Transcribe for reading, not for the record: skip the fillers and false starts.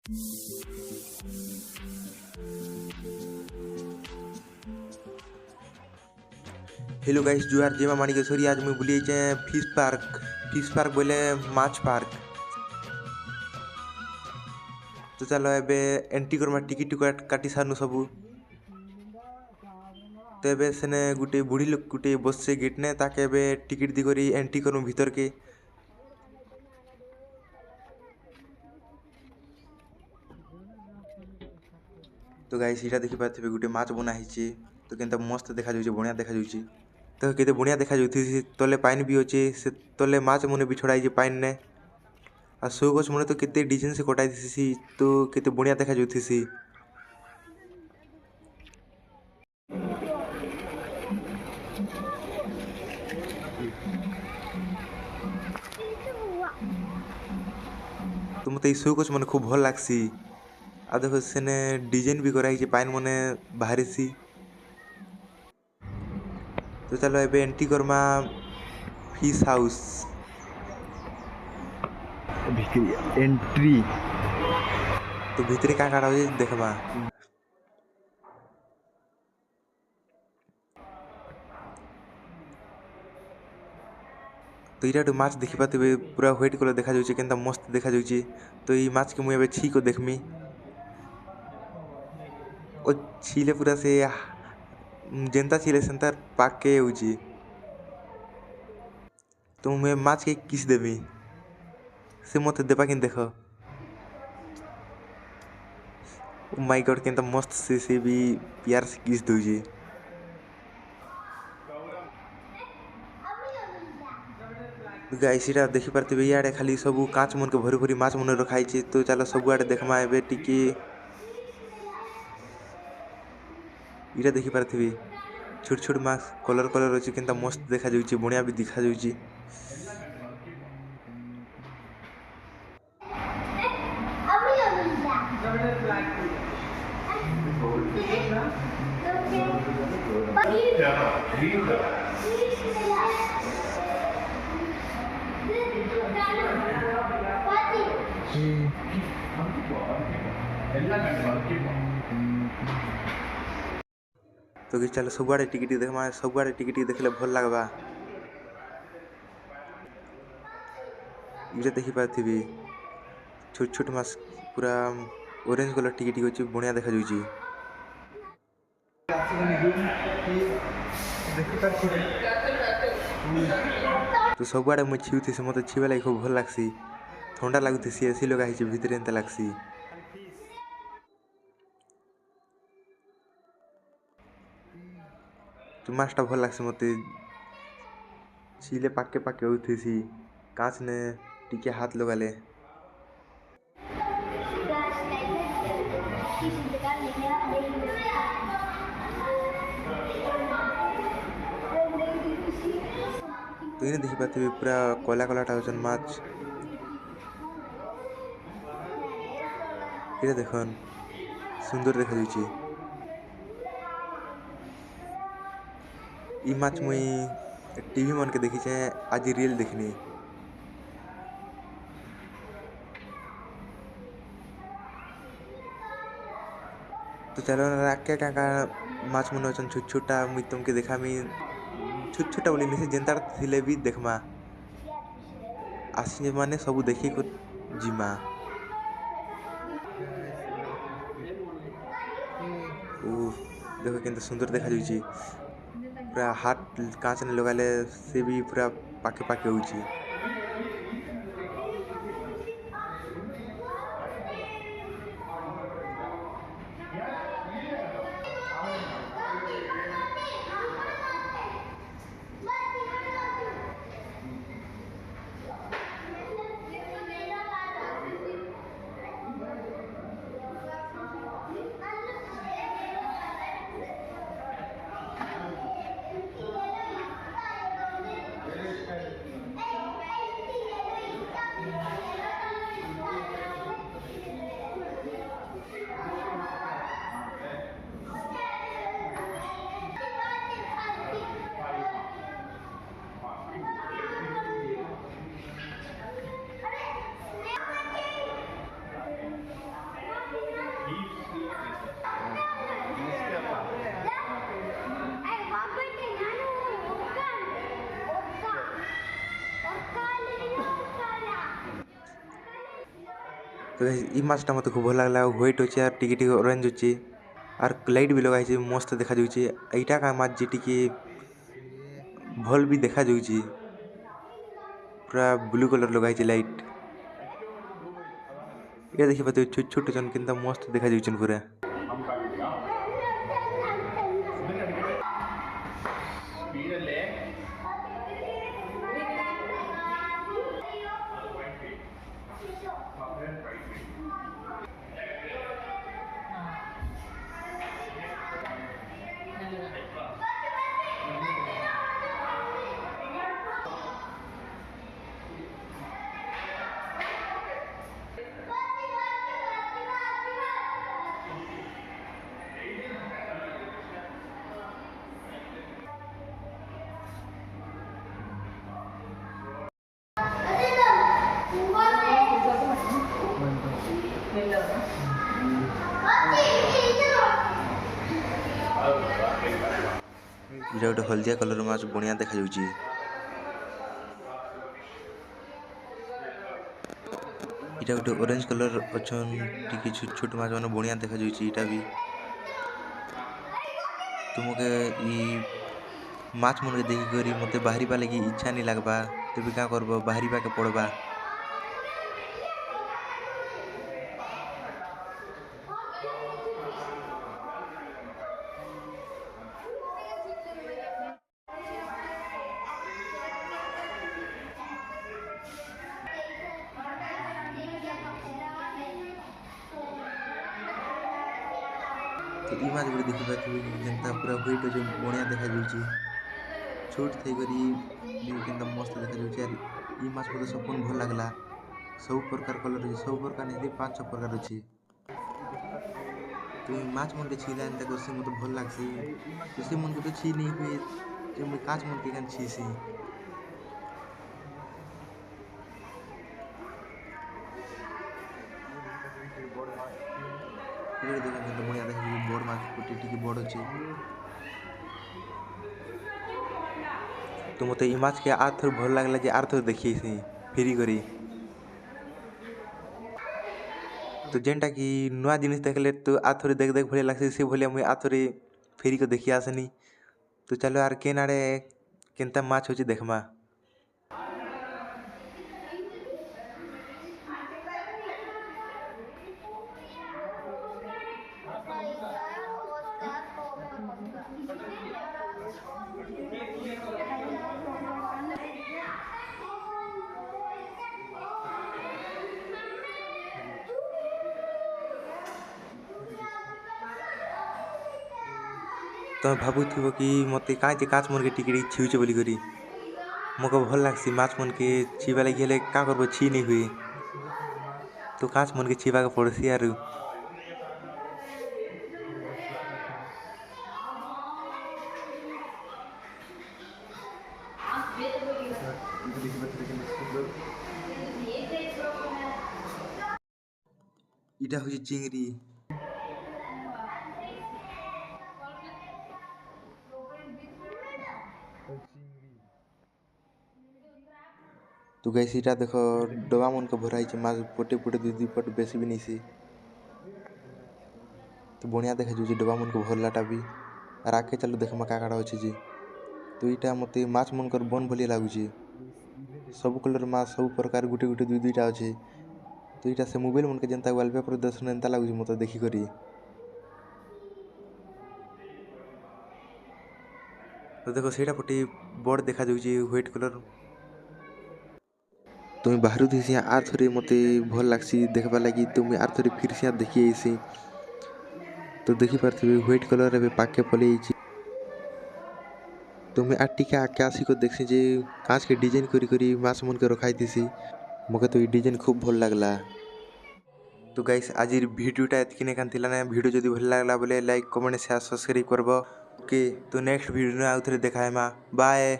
Hello guys, जुआर जेमा माणिकेश्वरी। आज मुझे बुली फिश पार्क बोले माछ पार्क। तो चलो एबे एंट्री करमा टिकट काटी सारनु सबू। तो एबे सेने गुटे बुढ़ी लोग गुटे बससे गेट ने ताके एबे टिकट दी करी एंट्री करूँ भीतर के। तो गाइस इटा देखि पाथे गुटे माछ बना हिची। तो केनता मस्त देखा जाउची, बढ़िया देखा जाउची। तो केते बढ़िया देखा जाउथी। तले पानी भी होची, से तले माछ मने भी छड़ाई जे पानी ने। आ सो गछ मने तो केते डिजाइन से कटाई दिसी। तो केते बढ़िया देखा जाउथी। तो मते सो गछ मने खूब भल लागसी। आ देखो सेने डिजाइन भी कराई जे पानी मने बाहरी सी। तो चलो एबे entry Karma fish house entry. तो भीतरे का काटा हो देखमा। तो इटा माछ देखि पाते पूरा व्हाइट कलर देखा जाउची, केनता मस्त देखा जाउची। तो ई माछ के मुई एबे छी को देखमी। ओ छीले पूरा से जेंता छीले सेंता पाक के उची। तो मैं माछ के किस देमी से मते देपा किन देखो। ओ माय गॉड, केनता मस्त से भी प्यार से किस दोजी। गाइस इटा देखि पारते याडे खाली सबू कांच मन के भरी भरी माछ मन रखाई छी। तो चलो सब आडे देखमा एबे टिकी। इटा देखि पारथिबी छोट छोट माछ कलर कलर अछि, केनता मस्त देखा जाउची, बढ़िया भी दिखा जाउची। तो कि चलो सब आडे टिकट देखमा। सब आडे टिकट देखले भल लागबा। इटा देखि पारथिबी छोट छोट माछ पूरा ऑरेंज कलर टिकट अछि, बढ़िया देखा जाउची। तो सब आडे मैं छिउथि से मते छिबा लागि खूब भल लागसी। ठंडा लागुथि, एसी लगा हिची भीतर एंता लागसी। तो माछटा भल लागसी मते। छीले पाके पाके उठिसी कांच ने टिके हाथ लगाले। तो इने देखि पाते पूरा कोला कोला टा होचन माछ। इरे देखन सुंदर देखा जाउची। ई माछ मुई टीवी मन के देखी छे, आज रियल देखनी। तो चलो राके का माछ मन होचन छोट छोटा मुई तुमके देखामी। छोट छोटा बोली निसे जेंता थिले भी देखमा आसी माने सब देखी को जिमा। ओ देखो केंता सुंदर देखा जाउची। पूरा हाथ कांच ने लगाले से भी पूरा पाके पाके होउची। तो ई माछटा मत खूब भल लगला व्हाइट अच्छे और टिके ऑरेंज अच्छे और लाइट भी लगाई मस्त देखा जाऊे एटा का माछ जी टिके भल भी देखा जाऊे पूरा ब्लू कलर लगाई लाइट ये देखिए पाते छोट छोट जन किंता मस्त देखा जाऊे पूरा इटा गोटे हलदिया कलर माछ बढ़िया देखा जाऊे इटा गोटे ऑरेंज कलर अच्छन टिके छोट छोट माछ मैंने बढ़िया देखा जाऊे इटा भी तुमके ई माछ मन के देखिक मत बाहरी लगी इच्छा नहीं लगवा तेज क्या करब बाहरी के पड़वा तो ई माछ गुड़ी देखी पारे जेनता पूरा व्हाइट अच्छे बढ़िया देखा जाऊे छोट थी केनता मस्त देखा जाऊे और ई माछ मत सबन भल लगला सब प्रकार कलर अच्छे सब प्रकार नहीं 5-6 प्रकार अच्छे तो माछ मन के छीला एंता से मत भल लगसी तो से मन के तो छी नहीं हुए जो मुझे काच मन के छीसी बढ़िया देखा बड़ माछ टिके बड़ अच्छे तो मत माछ के आर थोर भल लगला जे आर थोर देखिए फेरी करी तो जेनटा कि नुआ जिनिस देखले तो आर थोड़ी देख देख भले लगसी से भले मुझे आर थोड़ी फेरी को देखी आसनी तो चलो यार केन आड़े केनता माछ होची देखमा तुम भावुव कि मत कहीं काच मन के टिके छीचे बोली करी मको भल लगसी माछ मन के छीवा लगे हेले क्या करब छी नहीं हुए तो काच मन के छीवा के पड़सी यार इटा हूँ चिंगड़ी तो गैस इटा देख डबा मन के भराई माछ पटे पटे 2 पट बेसी भी नहीं सी तो बढ़िया देखा जाऊे डबा मन के भरलाटा भी और आगे चलो देखमा का काड़ा अच्छे जी तो इटा मत माछ मन कर बन भलिया लगुचे सब कलर माछ सब प्रकार गुटे गुटे 2-2टा अच्छे तो इटा से मोबाइल मन के जनता वालपेपर दर्शन एंता लगुचे मत देखी करी तो देखो सेटा पटे बड़ देखा जाऊे व्हाइट कलर तुम्हें बाहर थी आर थोड़े मत भल लगसी देखा लगी तुम्हें आर थोड़े फिर से देखी आईसी तो देखी पारे व्हाइट कलर ए पाके पलि तुम्हें आर टिके आके आसिक देखसी जे कांच के डिजाइन करी करी माछ मन के रखाई थी मके तो ये डिजाइन खूब भल लगला तो गाइस आज भिडियोटा एतकिने कान थिला ना भिडियो जदि भल लागला बोले लाइक कमेंट शेयर सब्सक्राइब करबो ओके तो नेक्स्ट भिडियो आउ थरे देखाएमा बाय।